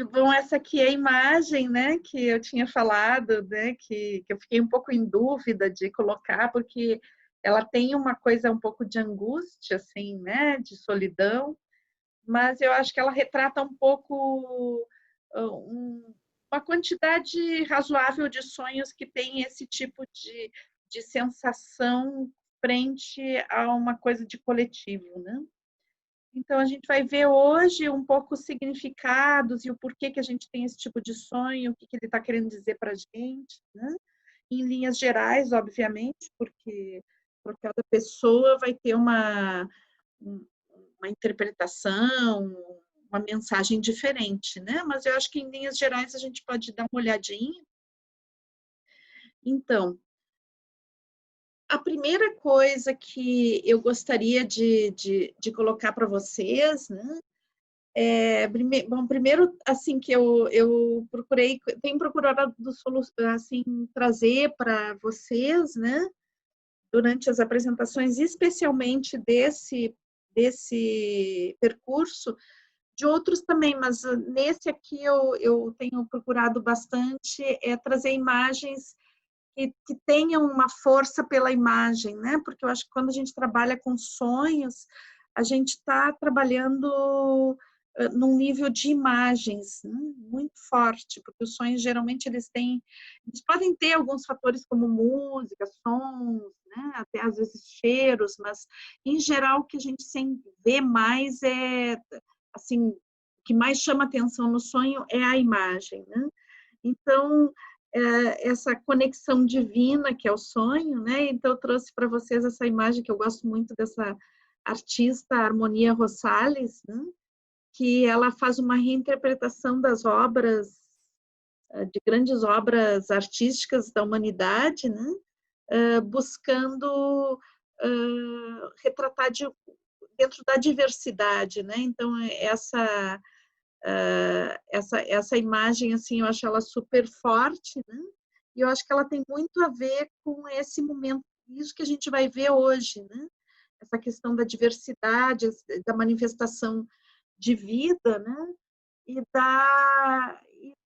bom, essa aqui é a imagem, né, que eu tinha falado, né, que eu fiquei um pouco em dúvida de colocar, porque ela tem uma coisa um pouco de angústia, assim, né, de solidão, mas eu acho que ela retrata um pouco uma quantidade razoável de sonhos que tem esse tipo de sensação frente a uma coisa de coletivo, né? Então, a gente vai ver hoje um pouco os significados e o porquê que a gente tem esse tipo de sonho, o que ele está querendo dizer para a gente, né? Em linhas gerais, obviamente, porque cada pessoa vai ter uma interpretação, uma mensagem diferente, né? Mas eu acho que em linhas gerais a gente pode dar uma olhadinha. Então, a primeira coisa que eu gostaria de colocar para vocês, né? Bom, primeiro, assim, que eu procurei, tenho procurado assim, trazer para vocês, né? Durante as apresentações, especialmente desse percurso, de outros também, mas nesse aqui eu tenho procurado bastante trazer imagens que tenham uma força pela imagem, né? Porque eu acho que quando a gente trabalha com sonhos, a gente está trabalhando num nível de imagens, né? Muito forte, porque os sonhos geralmente eles podem ter alguns fatores como música, sons, né? Até às vezes cheiros, mas em geral o que a gente vê mais assim, o que mais chama atenção no sonho é a imagem, né? Então, essa conexão divina que é o sonho, né? Então eu trouxe para vocês essa imagem que eu gosto muito dessa artista Harmonia Rosales, né? Que ela faz uma reinterpretação das obras, de grandes obras artísticas da humanidade, né? Buscando retratar dentro da diversidade, né? Então essa imagem, assim, eu acho ela super forte, né? E eu acho que ela tem muito a ver com esse momento, isso que a gente vai ver hoje, né? Essa questão da diversidade, da manifestação de vida, né? E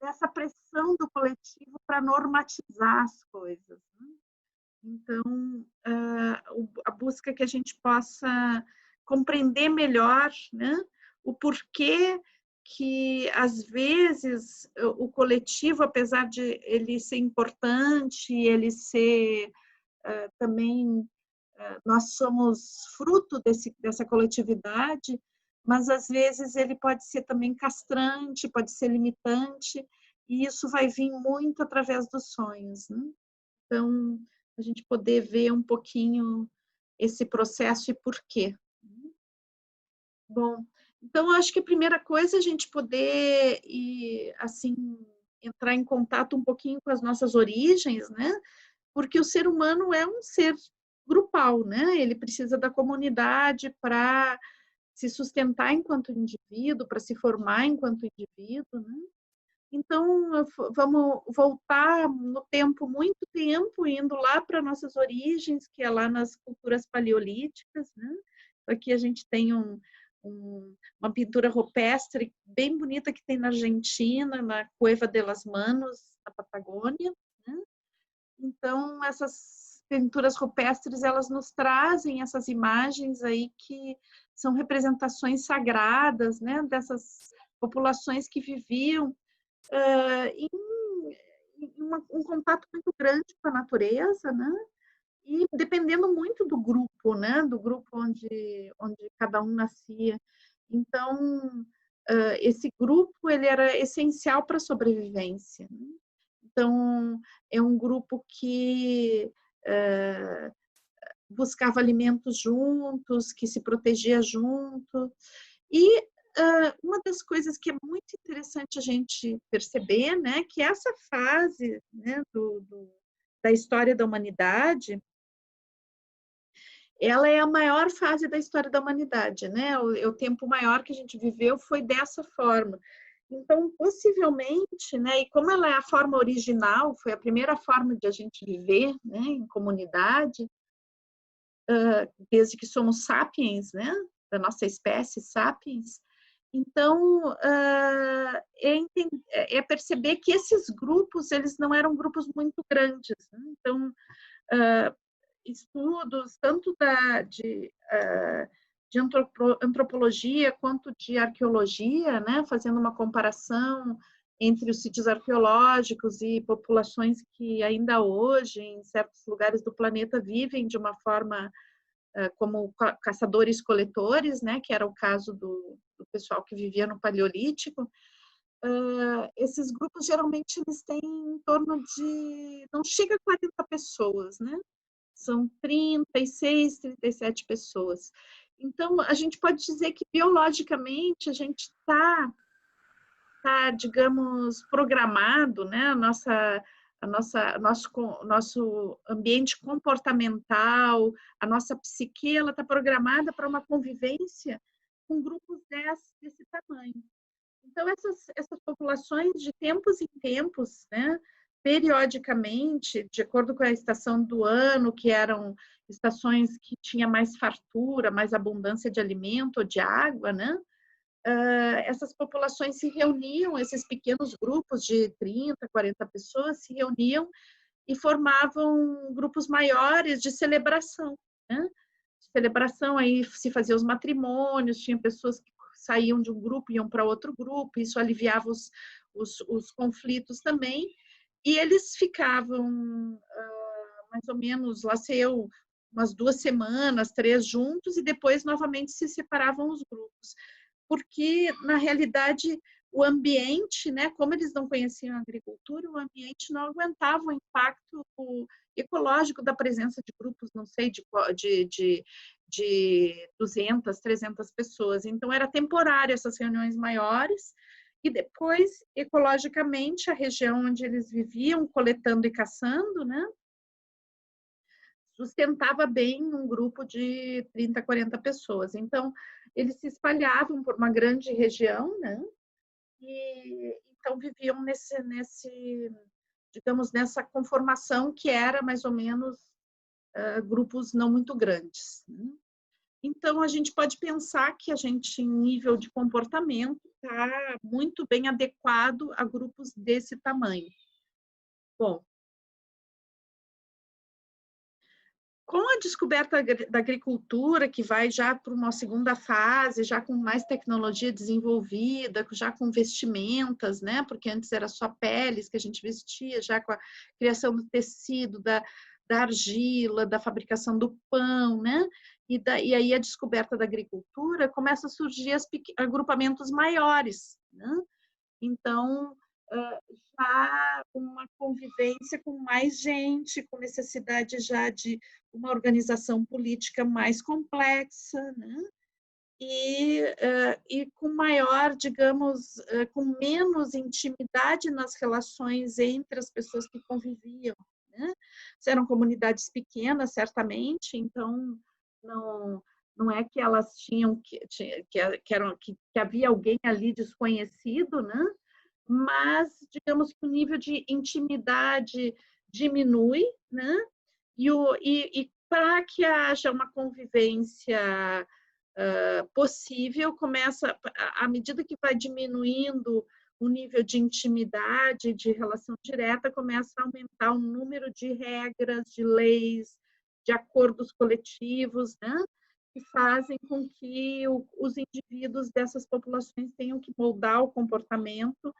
dessa pressão do coletivo para normatizar as coisas, né? Então, a busca que a gente possa compreender melhor, né, o porquê que, às vezes, o coletivo, apesar de ele ser importante, ele ser também, nós somos fruto dessa coletividade, mas, às vezes, ele pode ser também castrante, pode ser limitante, e isso vai vir muito através dos sonhos, né? Então, a gente poder ver um pouquinho esse processo e por quê. Bom, então acho que a primeira coisa é a gente poder assim, entrar em contato um pouquinho com as nossas origens, né? Porque o ser humano é um ser grupal, né? Ele precisa da comunidade para se sustentar enquanto indivíduo, para se formar enquanto indivíduo, né? Então, vamos voltar no tempo, muito tempo, indo lá para nossas origens, que é lá nas culturas paleolíticas, né? Aqui a gente tem uma pintura rupestre bem bonita que tem na Argentina, na Cueva de las Manos, na Patagônia, né? Então, essas pinturas rupestres, elas nos trazem essas imagens aí que são representações sagradas, né? Dessas populações que viviam em um contato muito grande com a natureza, né? E dependendo muito do grupo, né? Do grupo onde cada um nascia. Então, esse grupo ele era essencial para a sobrevivência, né? Então, é um grupo que buscava alimentos juntos, que se protegia junto. E uma das coisas que é muito interessante a gente perceber, né, que essa fase, né, da história da humanidade, ela é a maior fase da história da humanidade, né? O tempo maior que a gente viveu foi dessa forma. Então, possivelmente, né, e como ela é a forma original, foi a primeira forma de a gente viver, né, em comunidade, desde que somos sapiens, né, da nossa espécie sapiens, Então, é perceber que esses grupos, eles não eram grupos muito grandes, né? Então, estudos tanto de antropologia quanto de arqueologia, né, fazendo uma comparação entre os sítios arqueológicos e populações que ainda hoje, em certos lugares do planeta, vivem de uma forma como caçadores-coletores, né, que era o caso do pessoal que vivia no Paleolítico. Esses grupos, geralmente, eles têm em torno de... não chega a 40 pessoas, né? São 36, 37 pessoas. Então, a gente pode dizer que, biologicamente, a gente digamos, programado, né? Nosso ambiente comportamental, a nossa psique, ela está programada para uma convivência com grupos desse tamanho. Então, essas populações, de tempos em tempos, né, periodicamente, de acordo com a estação do ano, que eram estações que tinha mais fartura, mais abundância de alimento ou de água, né, essas populações se reuniam, esses pequenos grupos de 30, 40 pessoas se reuniam e formavam grupos maiores de celebração, né? De celebração, aí se faziam os matrimônios, tinha pessoas que saíam de um grupo e iam para outro grupo, isso aliviava os conflitos também, e eles ficavam mais ou menos, lá sei eu, umas 2 semanas, 3 juntos, e depois novamente se separavam os grupos. Porque, na realidade, o ambiente, né, como eles não conheciam a agricultura, o ambiente não aguentava o impacto ecológico da presença de grupos, não sei, de 200, 300 pessoas. Então, era temporário essas reuniões maiores, e depois, ecologicamente, a região onde eles viviam, coletando e caçando, né, sustentava bem um grupo de 30, 40 pessoas. Então, eles se espalhavam por uma grande região, né? E então viviam digamos, nessa conformação que era mais ou menos grupos não muito grandes, né? Então, a gente pode pensar que a gente, em nível de comportamento, está muito bem adequado a grupos desse tamanho. Bom, com a descoberta da agricultura, que vai já para uma segunda fase, já com mais tecnologia desenvolvida, já com vestimentas, né? Porque antes era só peles que a gente vestia, já com a criação do tecido, da argila, da fabricação do pão, né? E aí a descoberta da agricultura começa a surgir agrupamentos maiores, né? Então, já uma convivência com mais gente, com necessidade já de uma organização política mais complexa, né? E com maior, digamos, com menos intimidade nas relações entre as pessoas que conviviam, né? Eram comunidades pequenas, certamente, então não é que elas tinham que havia alguém ali desconhecido, né? Mas digamos que o nível de intimidade diminui, né? E para que haja uma convivência possível, começa, à medida que vai diminuindo o nível de intimidade, de relação direta, começa a aumentar o número de regras, de leis, de acordos coletivos, né? Que fazem com que os indivíduos dessas populações tenham que moldar o comportamento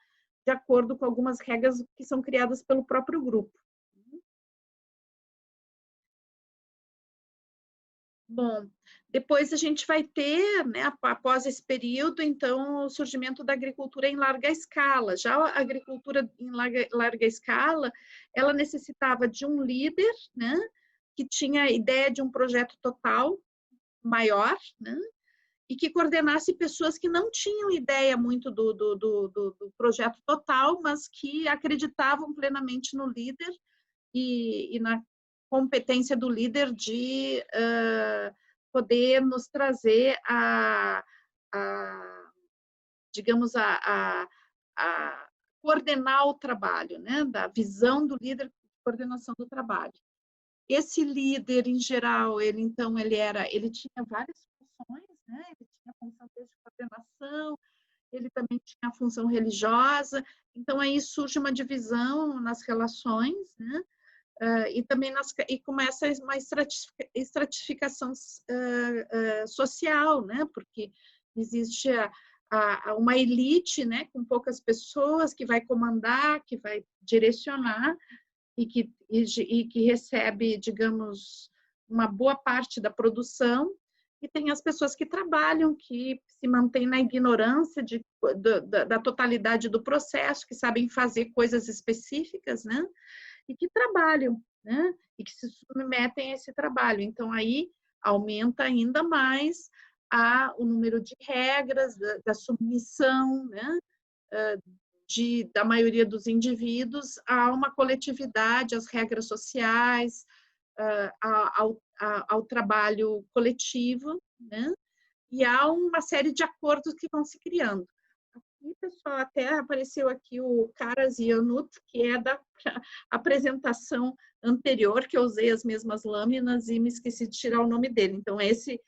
de acordo com algumas regras que são criadas pelo próprio grupo. Bom, depois a gente vai ter, né, após esse período, então, o surgimento da agricultura em larga escala. Já a agricultura em larga escala, ela necessitava de um líder, né, que tinha a ideia de um projeto total maior, né, e que coordenasse pessoas que não tinham ideia muito do projeto total, mas que acreditavam plenamente no líder e na competência do líder de poder nos trazer digamos, a coordenar o trabalho, né? Da visão do líder de coordenação do trabalho. Esse líder, em geral, ele tinha várias funções, né? Ele tinha a função de coordenação, ele também tinha a função religiosa, então aí surge uma divisão nas relações, né? E também e começa uma estratificação social, né? Porque existe uma elite, né, com poucas pessoas que vai comandar, que vai direcionar e que recebe, digamos, uma boa parte da produção, e tem as pessoas que trabalham, que se mantêm na ignorância da totalidade do processo, que sabem fazer coisas específicas, né? E que trabalham, né? E que se submetem a esse trabalho. Então, aí aumenta ainda mais o número de regras, da submissão, né? Da maioria dos indivíduos a uma coletividade, às regras sociais, ao trabalho coletivo, né? E há uma série de acordos que vão se criando. Aqui, pessoal, até apareceu aqui o Caras Ionut, que é da apresentação anterior, que eu usei as mesmas lâminas e me esqueci de tirar o nome dele. Então, esse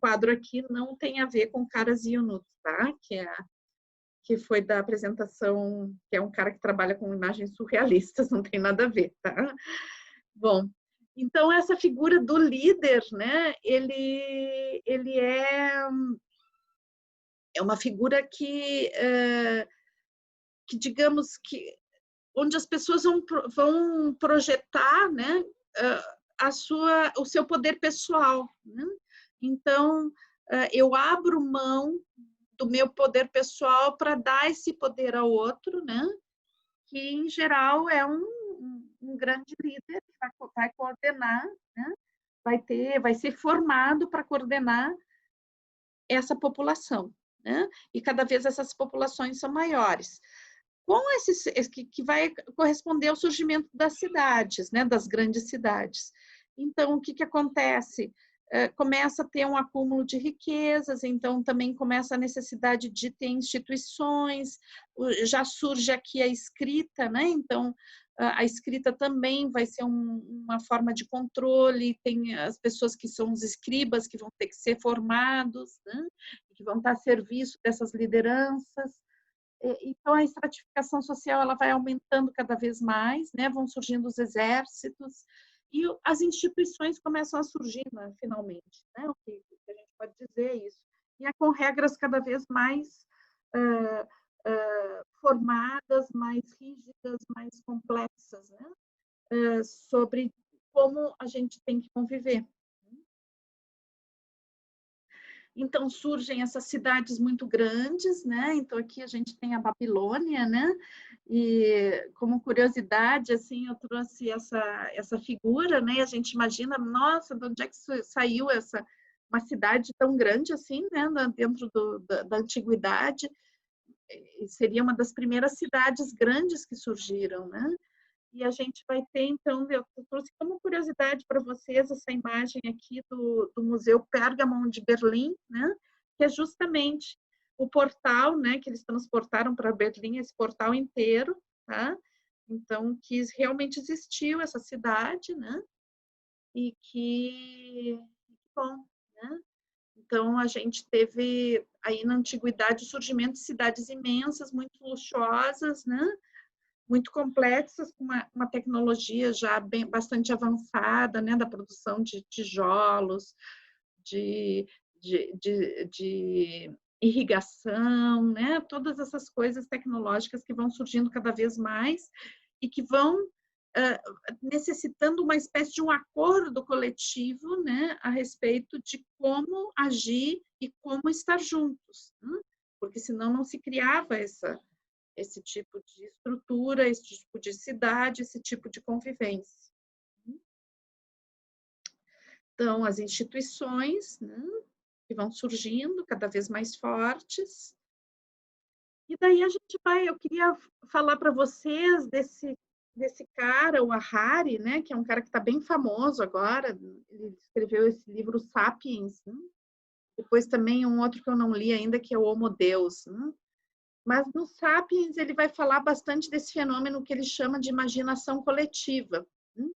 quadro aqui não tem a ver com Caras Ionut, tá? Que foi da apresentação, que é um cara que trabalha com imagens surrealistas, não tem nada a ver, tá? Bom, então essa figura do líder, né, ele é uma figura que digamos que onde as pessoas vão projetar, né, o seu poder pessoal, né? Então, eu abro mão do meu poder pessoal para dar esse poder ao outro, né? Que em geral é um grande líder que vai coordenar, né? Vai ser formado para coordenar essa população, né? E cada vez essas populações são maiores. Com que vai corresponder ao surgimento das cidades, né? Das grandes cidades. Então, o que acontece? Começa a ter um acúmulo de riquezas, então também começa a necessidade de ter instituições, já surge aqui a escrita, né? Então, a escrita também vai ser uma forma de controle, tem as pessoas que são os escribas, que vão ter que ser formados, né? Que vão estar a serviço dessas lideranças. Então, a estratificação social ela vai aumentando cada vez mais, né? Vão surgindo os exércitos, e as instituições começam a surgir, né, finalmente, né? O que a gente pode dizer é isso. E é com regras cada vez mais formadas, mais rígidas, mais complexas, né? Sobre como a gente tem que conviver. Então, surgem essas cidades muito grandes, né? Então, aqui a gente tem a Babilônia, né? E, como curiosidade, assim, eu trouxe essa figura, né? E a gente imagina, nossa, de onde é que saiu uma cidade tão grande assim, né? Dentro da antiguidade. E seria uma das primeiras cidades grandes que surgiram, né? E a gente vai ter, então, eu trouxe como curiosidade para vocês essa imagem aqui do Museu Pergamon de Berlim, né? Que é justamente o portal, né? Que eles transportaram para Berlim, esse portal inteiro, tá? Então, que realmente existiu essa cidade, né? E bom, né? Então, a gente teve aí na antiguidade o surgimento de cidades imensas, muito luxuosas, né? Muito complexas, com uma tecnologia já bastante avançada, né, da produção de tijolos, de irrigação, né, todas essas coisas tecnológicas que vão surgindo cada vez mais e que vão necessitando uma espécie de um acordo coletivo, né, a respeito de como agir e como estar juntos, né? Porque senão não se criava esse tipo de estrutura, esse tipo de cidade, esse tipo de convivência. Então, as instituições, né, que vão surgindo cada vez mais fortes. E daí eu queria falar para vocês desse cara, o Harari, né, que é um cara que está bem famoso agora, ele escreveu esse livro Sapiens, né? Depois também um outro que eu não li ainda, que é o Homo Deus, né? Mas no Sapiens ele vai falar bastante desse fenômeno que ele chama de imaginação coletiva, né?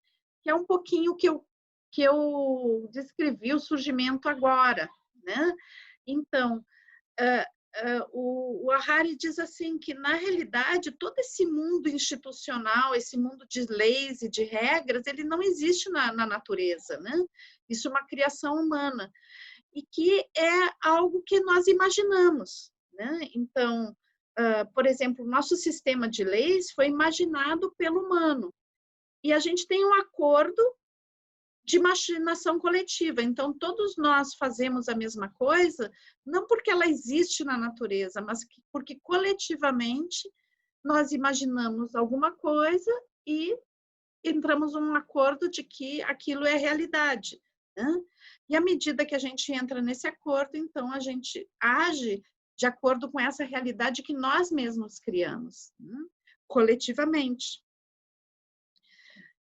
Que é um pouquinho que eu descrevi o surgimento agora, né? Então, o Harari diz assim que, na realidade, todo esse mundo institucional, esse mundo de leis e de regras, ele não existe na natureza, né? Isso é uma criação humana e que é algo que nós imaginamos, né? Então, por exemplo, o nosso sistema de leis foi imaginado pelo humano e a gente tem um acordo de imaginação coletiva. Então, todos nós fazemos a mesma coisa, não porque ela existe na natureza, mas porque coletivamente nós imaginamos alguma coisa e entramos num acordo de que aquilo é realidade, né? E à medida que a gente entra nesse acordo, então a gente age de acordo com essa realidade que nós mesmos criamos, né? Coletivamente.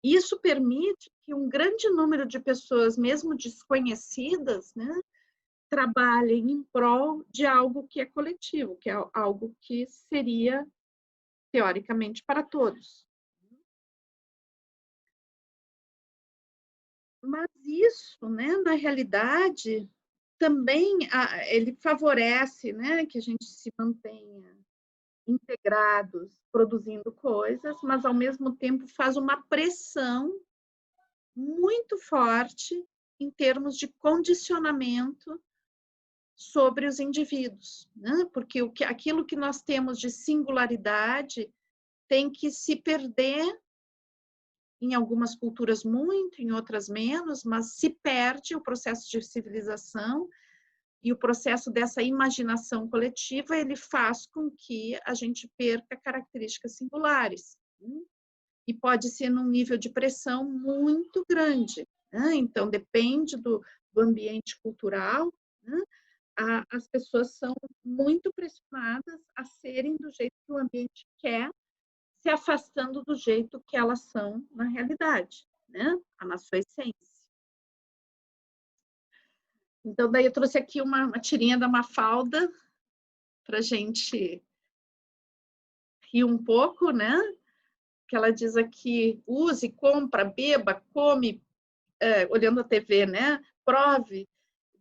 Isso permite que um grande número de pessoas, mesmo desconhecidas, né, trabalhem em prol de algo que é coletivo, que é algo que seria, teoricamente, para todos. Mas isso, né, na realidade, também ele favorece, né, que a gente se mantenha integrados, produzindo coisas, mas, ao mesmo tempo, faz uma pressão muito forte em termos de condicionamento sobre os indivíduos, né? Porque aquilo que nós temos de singularidade tem que se perder em algumas culturas muito, em outras menos, mas se perde o processo de civilização e o processo dessa imaginação coletiva, ele faz com que a gente perca características singulares, né? E pode ser num nível de pressão muito grande, né? Então, depende do ambiente cultural, né? As pessoas são muito pressionadas a serem do jeito que o ambiente quer, se afastando do jeito que elas são na realidade, né? Na sua essência. Então, daí eu trouxe aqui uma tirinha da Mafalda para a gente rir um pouco, né? Que ela diz aqui: use, compra, beba, come, olhando a TV, né? Prove.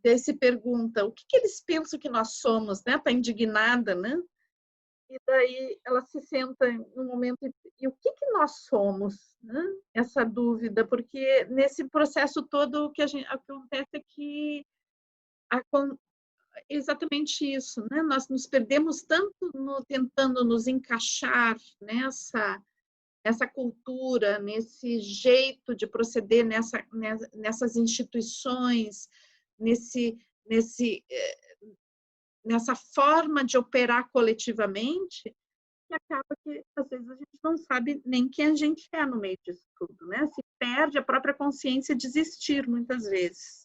Daí se pergunta o que eles pensam que nós somos, né? Está indignada, né? E daí ela se senta no momento e o que nós somos, né? Essa dúvida, porque nesse processo todo o que acontece é que exatamente isso, né? Nós nos perdemos tanto tentando nos encaixar nessa cultura, nesse jeito de proceder, nessas instituições, nessa forma de operar coletivamente, que acaba que, às vezes, a gente não sabe nem quem a gente é no meio disso tudo, né? Se perde a própria consciência de existir, muitas vezes.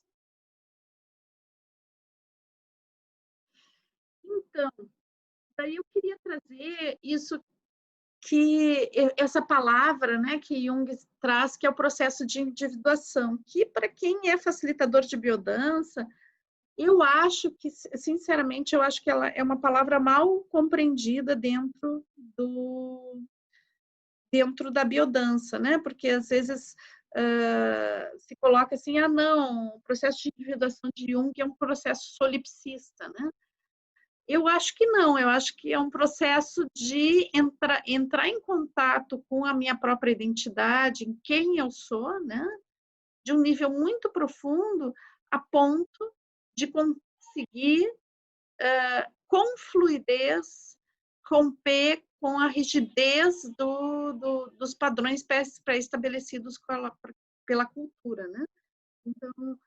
Então, daí eu queria trazer isso essa palavra, né, que Jung traz, que é o processo de individuação, que para quem é facilitador de biodança, eu acho que, sinceramente, eu acho que ela é uma palavra mal compreendida dentro da biodança, né? Porque às vezes se coloca assim, não, o processo de individuação de Jung é um processo solipsista, né? Eu acho que não, eu acho que é um processo de entrar em contato com a minha própria identidade, em quem eu sou, né? De um nível muito profundo, a ponto de conseguir, com fluidez, romper com a rigidez dos padrões pré-estabelecidos pela cultura, né? Então,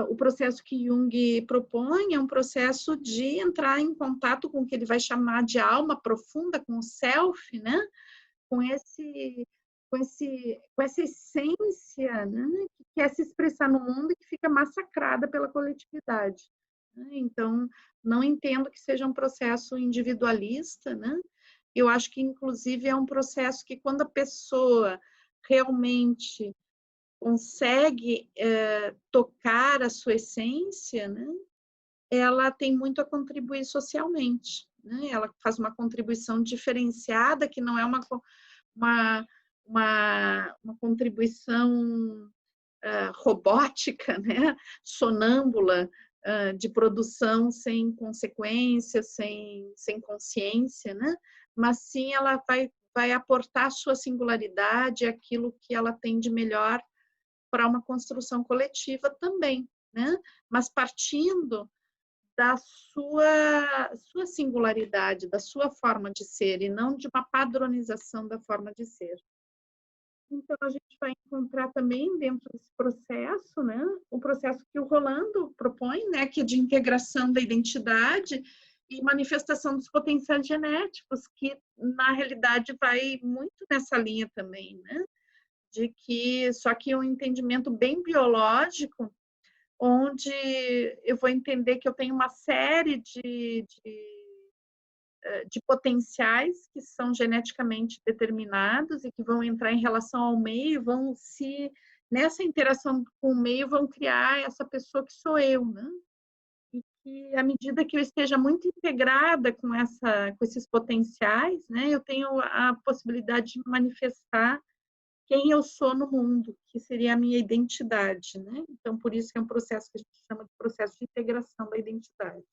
o processo que Jung propõe é um processo de entrar em contato com o que ele vai chamar de alma profunda, com o self, né? com essa essência, né? Que quer se expressar no mundo e que fica massacrada pela coletividade. Então, não entendo que seja um processo individualista, né? Eu acho que, inclusive, é um processo que, quando a pessoa realmente consegue tocar a sua essência, né? Ela tem muito a contribuir socialmente, né? Ela faz uma contribuição diferenciada, que não é uma, uma contribuição robótica, né? Sonâmbula, de produção sem consequência, sem consciência, né? Mas sim ela vai aportar a sua singularidade, aquilo que ela tem de melhor para uma construção coletiva também, né? Mas partindo da sua singularidade, da sua forma de ser, e não de uma padronização da forma de ser. Então, a gente vai encontrar também dentro desse processo, né, o processo que o Rolando propõe, né, que é de integração da identidade e manifestação dos potenciais genéticos, que na realidade vai muito nessa linha também, né, de que só que um entendimento bem biológico, onde eu vou entender que eu tenho uma série de potenciais que são geneticamente determinados e que vão entrar em relação ao meio, vão se nessa interação com o meio vão criar essa pessoa que sou eu, né? E que à medida que eu esteja muito integrada com esses potenciais, né, eu tenho a possibilidade de manifestar quem eu sou no mundo, que seria a minha identidade, né? Então por isso que é um processo que a gente chama de processo de integração da identidade.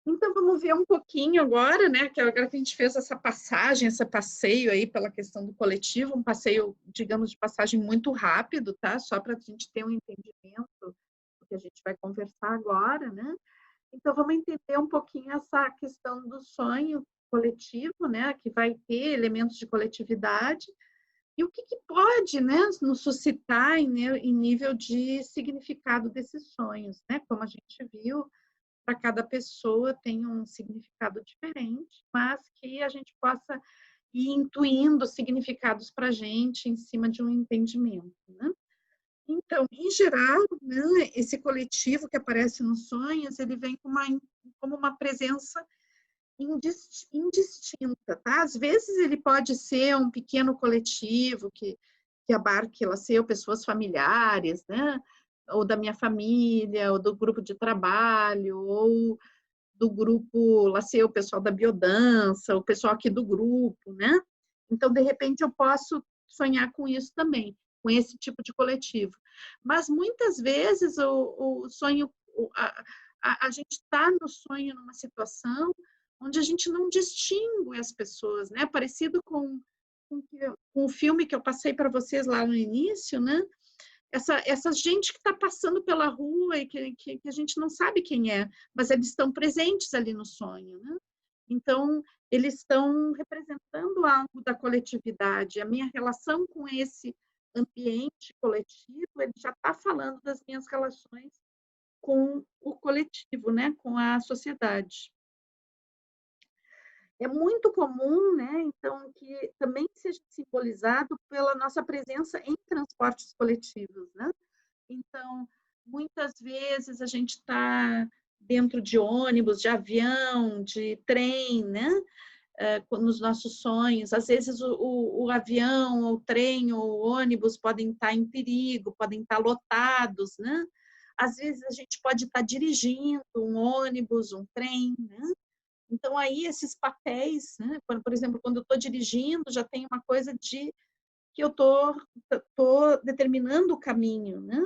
Então, vamos ver um pouquinho agora, né? Que agora que a gente fez essa passagem, esse passeio aí pela questão do coletivo, um passeio, digamos, de passagem muito rápido, tá? Só para a gente ter um entendimento do que a gente vai conversar agora, né? Então, vamos entender um pouquinho essa questão do sonho coletivo, né? Que vai ter elementos de coletividade e o que pode, né? Nos suscitar em nível de significado desses sonhos, né? Como a gente viu, para cada pessoa tem um significado diferente, mas que a gente possa ir intuindo significados para a gente em cima de um entendimento, né? Então, em geral, né, esse coletivo que aparece nos sonhos, ele vem como uma presença indistinta, tá? Às vezes ele pode ser um pequeno coletivo que abarque, lá sei, pessoas familiares, né? Ou da minha família, ou do grupo de trabalho, ou do grupo, lá sei, o pessoal da biodança, o pessoal aqui do grupo, né? Então, de repente, eu posso sonhar com isso também, com esse tipo de coletivo. Mas, muitas vezes, o sonho, a gente está no sonho numa situação onde a gente não distingue as pessoas, né? Parecido com o filme que eu passei para vocês lá no início, né? Essa gente que está passando pela rua e que a gente não sabe quem é, mas eles estão presentes ali no sonho, né? Então, eles estão representando algo da coletividade. A minha relação com esse ambiente coletivo, ele já está falando das minhas relações com o coletivo, né? Com a sociedade. É muito comum, né, então, que também seja simbolizado pela nossa presença em transportes coletivos, né? Então, muitas vezes a gente está dentro de ônibus, de avião, de trem, né? Nos nossos sonhos. Às vezes o avião, o trem, ou o ônibus podem estar em perigo, podem estar lotados, né? Às vezes a gente pode estar dirigindo um ônibus, um trem, né? Então, aí, esses papéis, né? Por exemplo, quando eu estou dirigindo, já tem uma coisa de que eu estou determinando o caminho, né?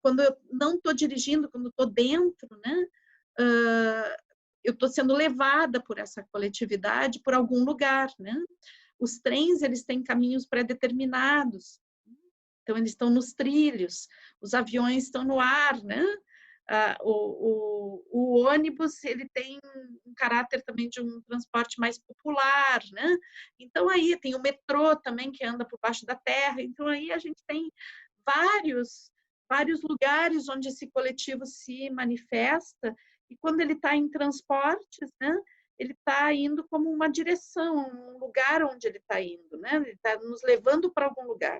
Quando eu não estou dirigindo, quando estou dentro, né? Eu estou sendo levada por essa coletividade, por algum lugar, né? Os trens, eles têm caminhos pré-determinados, então eles estão nos trilhos, os aviões estão no ar, né? O ônibus, ele tem um caráter também de um transporte mais popular, né? Então, aí tem o metrô também, que anda por baixo da terra. Então, aí a gente tem vários lugares onde esse coletivo se manifesta, e quando ele está em transportes, né? Ele está indo como uma direção, um lugar onde ele está indo, né? Ele está nos levando para algum lugar.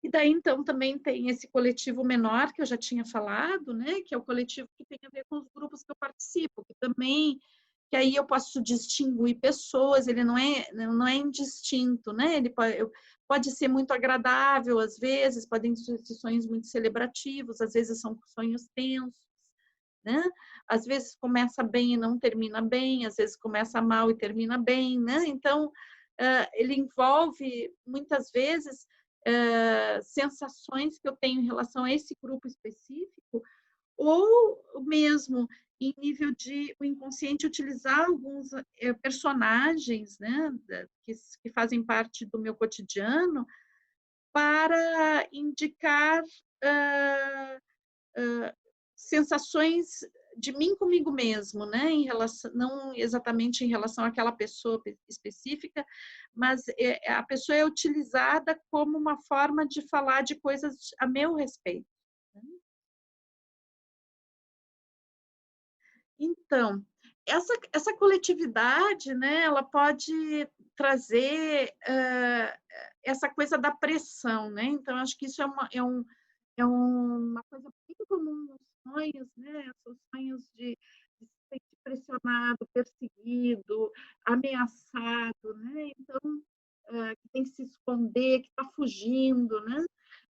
E daí, então, também tem esse coletivo menor, que eu já tinha falado, né? Que é o coletivo que tem a ver com os grupos que eu participo, que aí eu posso distinguir pessoas, ele não é indistinto, né? Ele pode ser muito agradável, às vezes, podem ser sonhos muito celebrativos, às vezes são sonhos tensos, né? Às vezes começa bem e não termina bem, às vezes começa mal e termina bem, né? Então, ele envolve, muitas vezes, sensações que eu tenho em relação a esse grupo específico, ou mesmo em nível de o inconsciente utilizar alguns personagens, né, que fazem parte do meu cotidiano, para indicar sensações de mim comigo mesmo, né? Em relação, não exatamente em relação àquela pessoa específica, mas a pessoa é utilizada como uma forma de falar de coisas a meu respeito. Então, essa coletividade, né, ela pode trazer essa coisa da pressão, né? Então, acho que isso é uma coisa muito comum nos sonhos, né? Os sonhos de se sentir pressionado, perseguido, ameaçado, né? Então, que tem que se esconder, que está fugindo, né?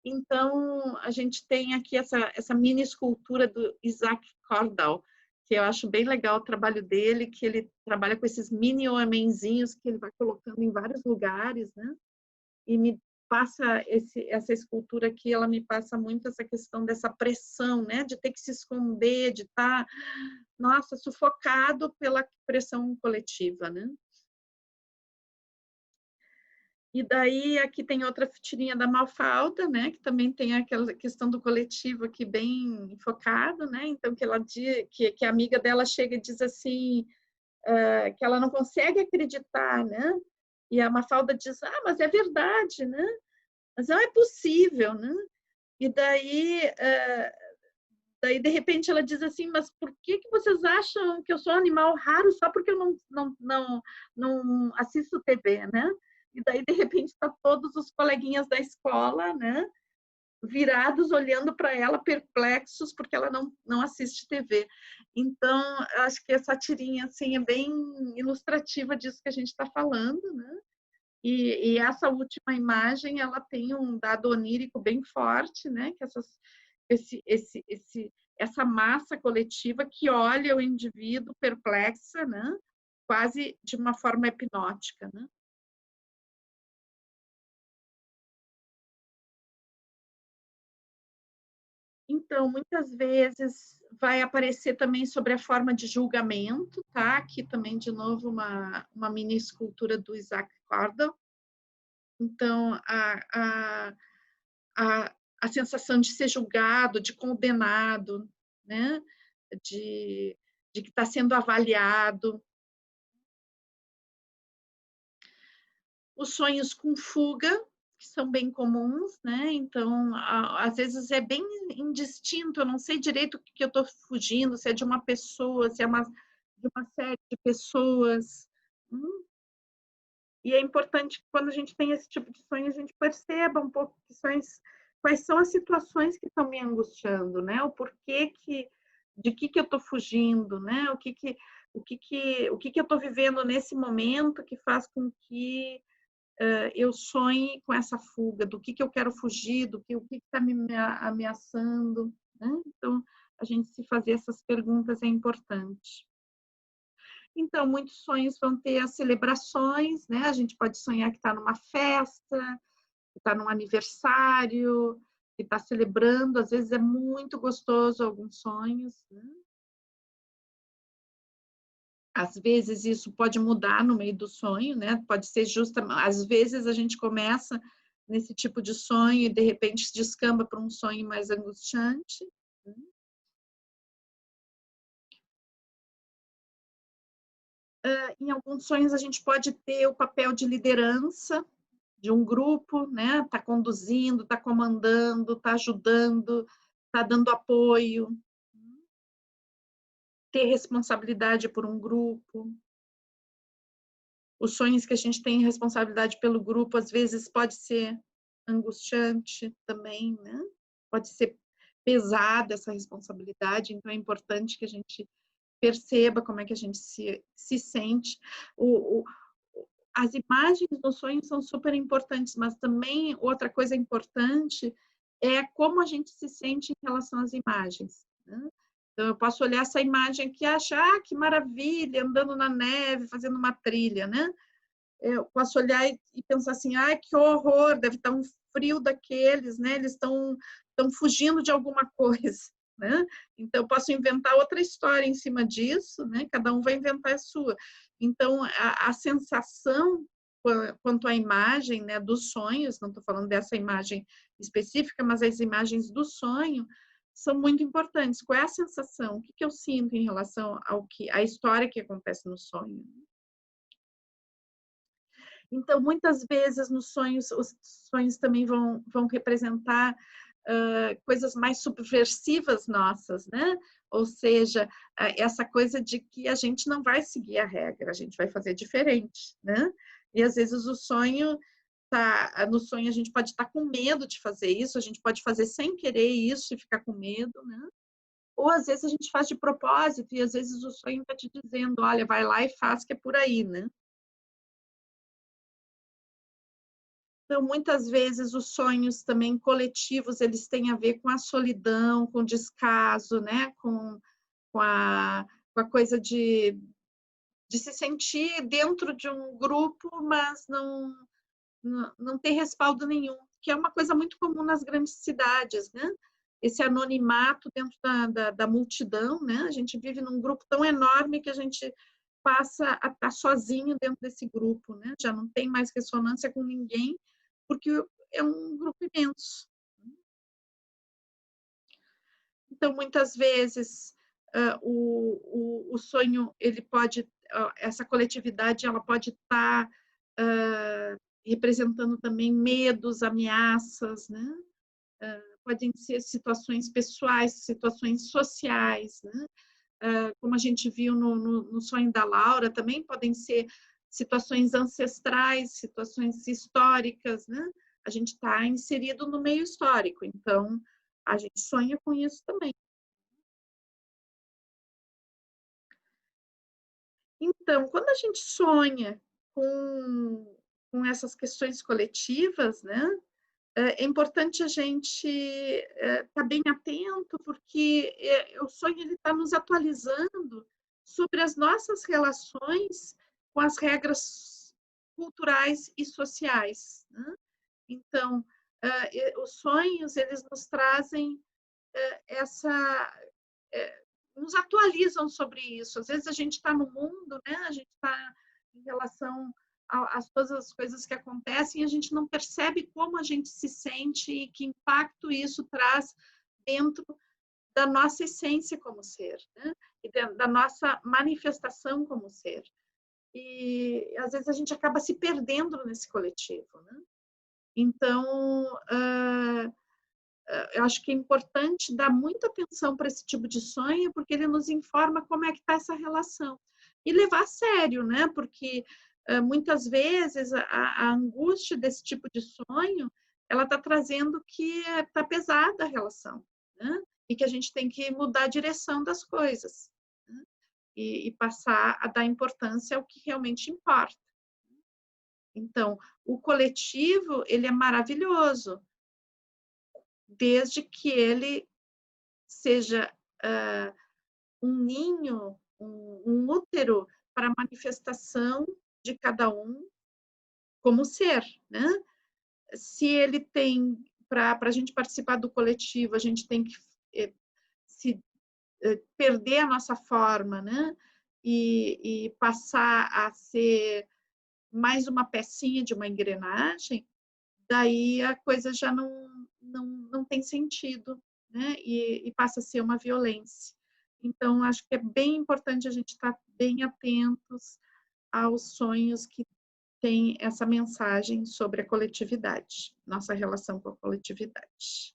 Então, a gente tem aqui essa mini escultura do Isaac Cordell, que eu acho bem legal o trabalho dele, que ele trabalha com esses mini homenzinhos que ele vai colocando em vários lugares, né? E me passa essa escultura aqui, ela me passa muito essa questão dessa pressão, né? De ter que se esconder, de estar, nossa, sufocado pela pressão coletiva, né? E daí aqui tem outra tirinha da Mafalda, né, que também tem aquela questão do coletivo aqui bem focado, né? Então que ela que a amiga dela chega e diz assim, que ela não consegue acreditar, né? E a Mafalda diz: "Ah, mas é verdade, né? Mas não é possível, né?" E daí de repente ela diz assim: "Mas por que que vocês acham que eu sou um animal raro só porque eu não assisto TV, né?" E daí de repente está todos os coleguinhas da escola, né, virados olhando para ela perplexos porque ela não assiste TV. Então, acho que essa tirinha assim é bem ilustrativa disso que a gente está falando, né? E essa última imagem, ela tem um dado onírico bem forte, né? Que essa massa coletiva que olha o indivíduo perplexa, né? Quase de uma forma hipnótica, né? Então, muitas vezes vai aparecer também sobre a forma de julgamento, tá? Aqui também, de novo, uma mini escultura do Isaac Cordell. Então, a, a sensação de ser julgado, de condenado, né? de, de que está sendo avaliado. Os sonhos com fuga, que são bem comuns, né? Então, às vezes é bem indistinto, eu não sei direito o que eu estou fugindo, se é de uma pessoa, se é de uma série de pessoas. E é importante que quando a gente tem esse tipo de sonho, a gente perceba um pouco quais são as situações que estão me angustiando, né? O porquê de que eu estou fugindo, né? O que eu estou vivendo nesse momento que faz com que eu sonhe com essa fuga, do que eu quero fugir, o que está me ameaçando, né? Então, a gente se fazer essas perguntas é importante. Então, muitos sonhos vão ter as celebrações, né? A gente pode sonhar que está numa festa, que está num aniversário, que está celebrando. Às vezes é muito gostoso alguns sonhos, né? Às vezes isso pode mudar no meio do sonho, né? Pode ser às vezes a gente começa nesse tipo de sonho e de repente descamba para um sonho mais angustiante, né? Em alguns sonhos a gente pode ter o papel de liderança de um grupo, né? Tá conduzindo, tá comandando, tá ajudando, tá dando apoio, ter responsabilidade por um grupo. Os sonhos que a gente tem responsabilidade pelo grupo, às vezes pode ser angustiante também, né? Pode ser pesada essa responsabilidade, então é importante que a gente perceba como é que a gente se sente. As imagens dos sonhos são super importantes, mas também outra coisa importante é como a gente se sente em relação às imagens, né? Então, eu posso olhar essa imagem aqui e achar, que maravilha, andando na neve, fazendo uma trilha, né? eu posso olhar e pensar assim, ai, que horror, deve estar um frio daqueles, né? Eles estão fugindo de alguma coisa, né? Então, eu posso inventar outra história em cima disso, né? Cada um vai inventar a sua. Então, a sensação quanto à imagem, né, dos sonhos, não estou falando dessa imagem específica, mas as imagens do sonho são muito importantes. Qual é a sensação? O que eu sinto em relação à história que acontece no sonho? Então, muitas vezes nos sonhos, os sonhos também vão representar coisas mais subversivas nossas, né? Ou seja, essa coisa de que a gente não vai seguir a regra, a gente vai fazer diferente, né? E às vezes o sonho no sonho a gente pode estar com medo de fazer isso, a gente pode fazer sem querer isso e ficar com medo, né? Ou às vezes a gente faz de propósito e às vezes o sonho está te dizendo, olha, vai lá e faz que é por aí, né? Então, muitas vezes, os sonhos também coletivos, eles têm a ver com a solidão, com o descaso, né? Com, a, com a coisa de se sentir dentro de um grupo, mas não ter respaldo nenhum, que é uma coisa muito comum nas grandes cidades, né? Esse anonimato dentro da multidão, né? A gente vive num grupo tão enorme que a gente passa a estar sozinho dentro desse grupo, né? Já não tem mais ressonância com ninguém, porque é um grupo imenso. Então, muitas vezes, o sonho, ele pode, essa coletividade, ela pode estar representando também medos, ameaças, né? Podem ser situações pessoais, situações sociais, né? Como a gente viu no sonho da Laura, também podem ser situações ancestrais, situações históricas, né? A gente está inserido no meio histórico, então a gente sonha com isso também. Então, quando a gente sonha com essas questões coletivas, né? É importante a gente estar bem atento, porque o sonho está nos atualizando sobre as nossas relações com as regras culturais e sociais, né? Então, os sonhos, eles nos trazem essa... nos atualizam sobre isso. Às vezes a gente está no mundo, né? A gente está em relação a todas as coisas que acontecem e a gente não percebe como a gente se sente e que impacto isso traz dentro da nossa essência como ser, né? E da nossa manifestação como ser. E às vezes a gente acaba se perdendo nesse coletivo, né? Então, eu acho que é importante dar muita atenção para esse tipo de sonho, porque ele nos informa como é que está essa relação. E levar a sério, né? Porque muitas vezes a angústia desse tipo de sonho, ela está trazendo que está pesada a relação, né? E que a gente tem que mudar a direção das coisas, né? E passar a dar importância ao que realmente importa. Então, o coletivo, ele é maravilhoso, desde que ele seja um ninho, um útero para a manifestação de cada um como ser, né? Se ele tem, para a gente participar do coletivo, a gente tem que se perder a nossa forma, né? E passar a ser mais uma pecinha de uma engrenagem, daí a coisa já não tem sentido, né? E passa a ser uma violência. Então, acho que é bem importante a gente estar bem atentos aos sonhos que têm essa mensagem sobre a coletividade, nossa relação com a coletividade.